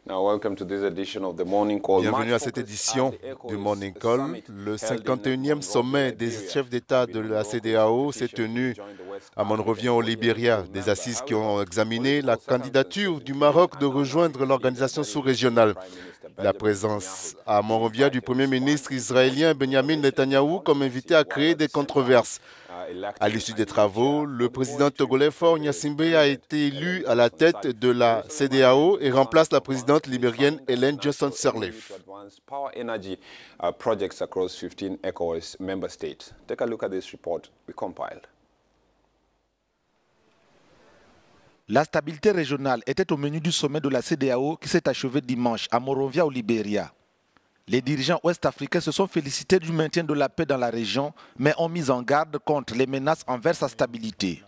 Bienvenue à cette édition du Morning Call. Le 51e sommet des chefs d'État de la CEDEAO s'est tenu à Monrovia au Libéria. Des assises qui ont examiné la candidature du Maroc de rejoindre l'organisation sous-régionale. La présence à Monrovia du Premier ministre israélien Benjamin Netanyahou comme invité a créé des controverses. À l'issue des travaux, le président togolais Faure Gnassingbé a été élu à la tête de la CEDEAO et remplace la présidente libérienne Ellen Johnson Sirleaf. La stabilité régionale était au menu du sommet de la CEDEAO qui s'est achevé dimanche à Monrovia au Libéria. Les dirigeants ouest-africains se sont félicités du maintien de la paix dans la région, mais ont mis en garde contre les menaces envers sa stabilité.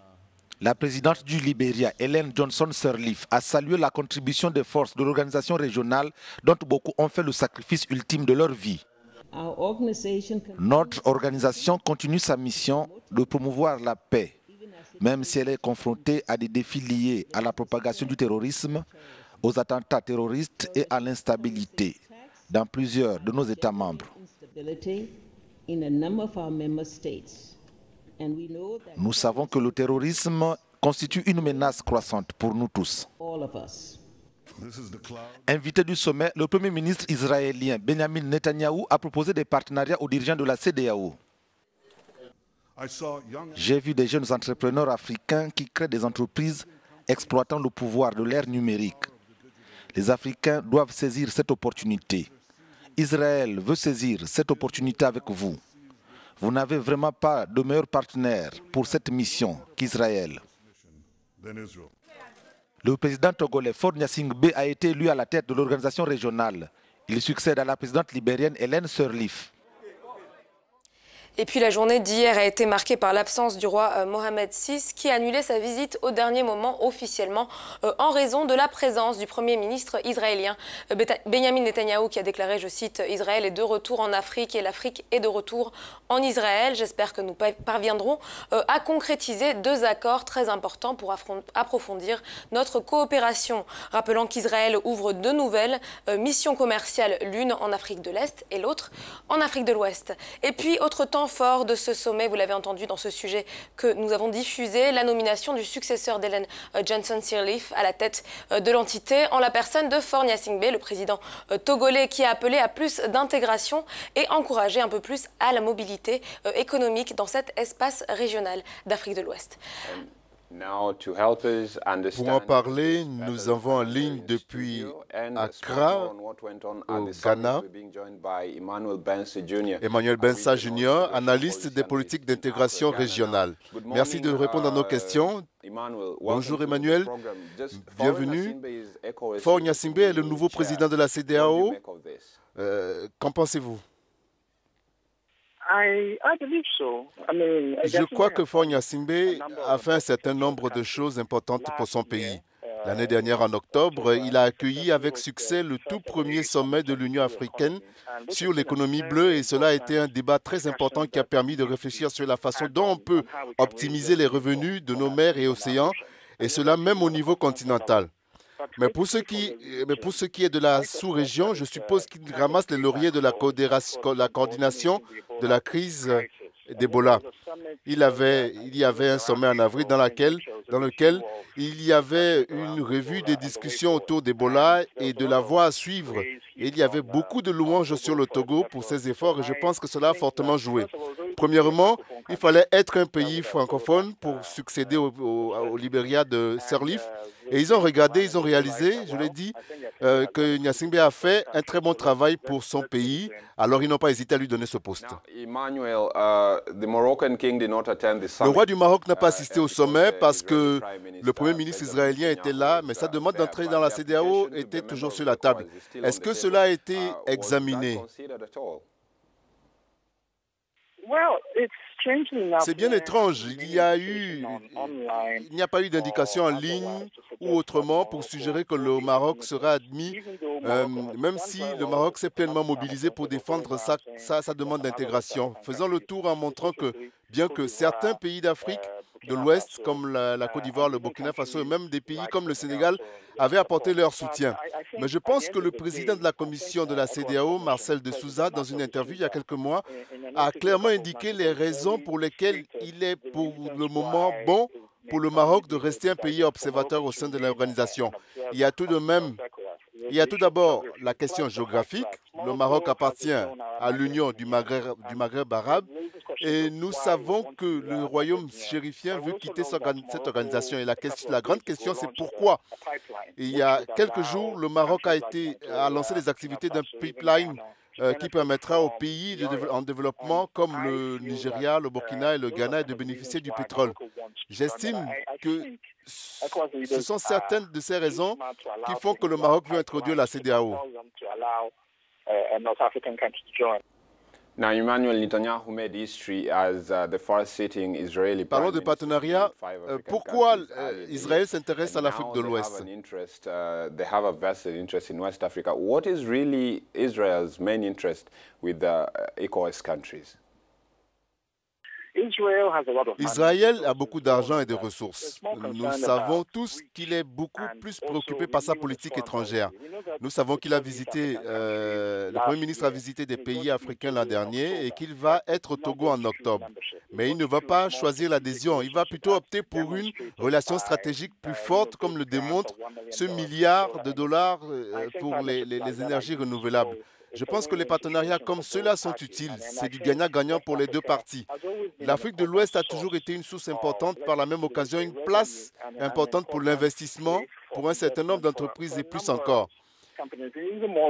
La présidente du Libéria, Ellen Johnson Sirleaf, a salué la contribution des forces de l'organisation régionale dont beaucoup ont fait le sacrifice ultime de leur vie. Notre organisation continue sa mission de promouvoir la paix, même si elle est confrontée à des défis liés à la propagation du terrorisme, aux attentats terroristes et à l'instabilité dans plusieurs de nos États membres. Nous savons que le terrorisme constitue une menace croissante pour nous tous. Invité du sommet, le Premier ministre israélien Benjamin Netanyahou a proposé des partenariats aux dirigeants de la CEDEAO. J'ai vu des jeunes entrepreneurs africains qui créent des entreprises exploitant le pouvoir de l'ère numérique. Les Africains doivent saisir cette opportunité. Israël veut saisir cette opportunité avec vous. Vous n'avez vraiment pas de meilleur partenaire pour cette mission qu'Israël. Le président togolais Faure Gnassingbé a été élu à la tête de l'organisation régionale. Il succède à la présidente libérienne Ellen Sirleaf. Et puis la journée d'hier a été marquée par l'absence du roi Mohamed VI qui a annulé sa visite au dernier moment officiellement en raison de la présence du Premier ministre israélien Benjamin Netanyahou qui a déclaré, je cite, « Israël est de retour en Afrique et l'Afrique est de retour en Israël ». J'espère que nous parviendrons à concrétiser deux accords très importants pour approfondir notre coopération. Rappelant qu'Israël ouvre deux nouvelles missions commerciales, l'une en Afrique de l'Est et l'autre en Afrique de l'Ouest. Et puis, autre temps fort de ce sommet, vous l'avez entendu dans ce sujet que nous avons diffusé, la nomination du successeur d'Ellen Johnson Sirleaf à la tête de l'entité en la personne de Faure Gnassingbé, le président togolais qui a appelé à plus d'intégration et encouragé un peu plus à la mobilité économique dans cet espace régional d'Afrique de l'Ouest. Pour en parler, nous avons en ligne depuis Accra, au Ghana, Emmanuel Bensa Jr., analyste des politiques d'intégration régionale. Merci de répondre à nos questions. Bonjour Emmanuel, bienvenue. Faure Gnassingbé est le nouveau président de la CEDEAO. Qu'en pensez-vous? Je crois que Faure Gnassingbé a fait un certain nombre de choses importantes pour son pays. L'année dernière, en octobre, il a accueilli avec succès le tout premier sommet de l'Union africaine sur l'économie bleue et cela a été un débat très important qui a permis de réfléchir sur la façon dont on peut optimiser les revenus de nos mers et océans et cela même au niveau continental. Mais pour ce qui est de la sous-région, je suppose qu'il ramasse les lauriers de la coordination de la crise d'Ebola. Il y avait un sommet en avril dans lequel il y avait une revue des discussions autour d'Ebola et de la voie à suivre. Et il y avait beaucoup de louanges sur le Togo pour ses efforts et je pense que cela a fortement joué. Premièrement, il fallait être un pays francophone pour succéder au Libéria de Sirleaf. Et ils ont regardé, ils ont réalisé, je l'ai dit, que Gnassingbé a fait un très bon travail pour son pays. Alors, ils n'ont pas hésité à lui donner ce poste. Le roi du Maroc n'a pas assisté au sommet parce que le Premier ministre israélien était là, mais sa demande d'entrer dans la CEDEAO était toujours sur la table. Est-ce que cela a été examiné? C'est bien étrange. Il n'y a pas eu d'indication en ligne ou autrement pour suggérer que le Maroc sera admis, même si le Maroc s'est pleinement mobilisé pour défendre sa demande d'intégration. Faisant le tour en montrant que, bien que certains pays d'Afrique de l'Ouest, comme la Côte d'Ivoire, le Burkina Faso et même des pays comme le Sénégal avaient apporté leur soutien. Mais je pense que le président de la commission de la CEDEAO, Marcel de Souza, dans une interview il y a quelques mois, a clairement indiqué les raisons pour lesquelles il est pour le moment bon pour le Maroc de rester un pays observateur au sein de l'organisation. Il y a tout d'abord la question géographique. Le Maroc appartient à l'Union du Maghreb arabe et nous savons que le royaume chérifien veut quitter cette organisation. Et la grande question, c'est pourquoi. Il y a quelques jours, le Maroc a lancé des activités d'un pipeline qui permettra aux pays en développement comme le Nigeria, le Burkina et le Ghana de bénéficier du pétrole. J'estime que ce sont certaines de ces raisons qui font que le Maroc veut introduire la CEDEAO. Now, Emmanuel Netanyahu made history as the first-sitting Israeli Parlons de partenariat. Pourquoi Israël s'intéresse à l'Afrique de l'Ouest? They have a vested interest in West Africa. What is really Israel's main interest with the ECOWAS countries? Israël a beaucoup d'argent et de ressources. Nous savons tous qu'il est beaucoup plus préoccupé par sa politique étrangère. Nous savons qu'il a visité, le Premier ministre a visité des pays africains l'an dernier et qu'il va être au Togo en octobre. Mais il ne va pas choisir l'adhésion. Il va plutôt opter pour une relation stratégique plus forte, comme le démontre ce milliard de dollars pour les énergies renouvelables. Je pense que les partenariats comme ceux-là sont utiles. C'est du gagnant-gagnant pour les deux parties. L'Afrique de l'Ouest a toujours été une source importante, par la même occasion une place importante pour l'investissement pour un certain nombre d'entreprises et plus encore.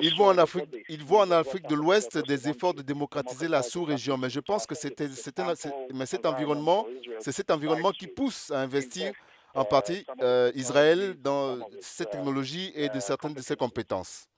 Ils voient en Afrique de l'Ouest des efforts de démocratiser la sous-région, mais je pense que c'est cet environnement qui pousse à investir en partie Israël dans cette technologie et de certaines de ses compétences.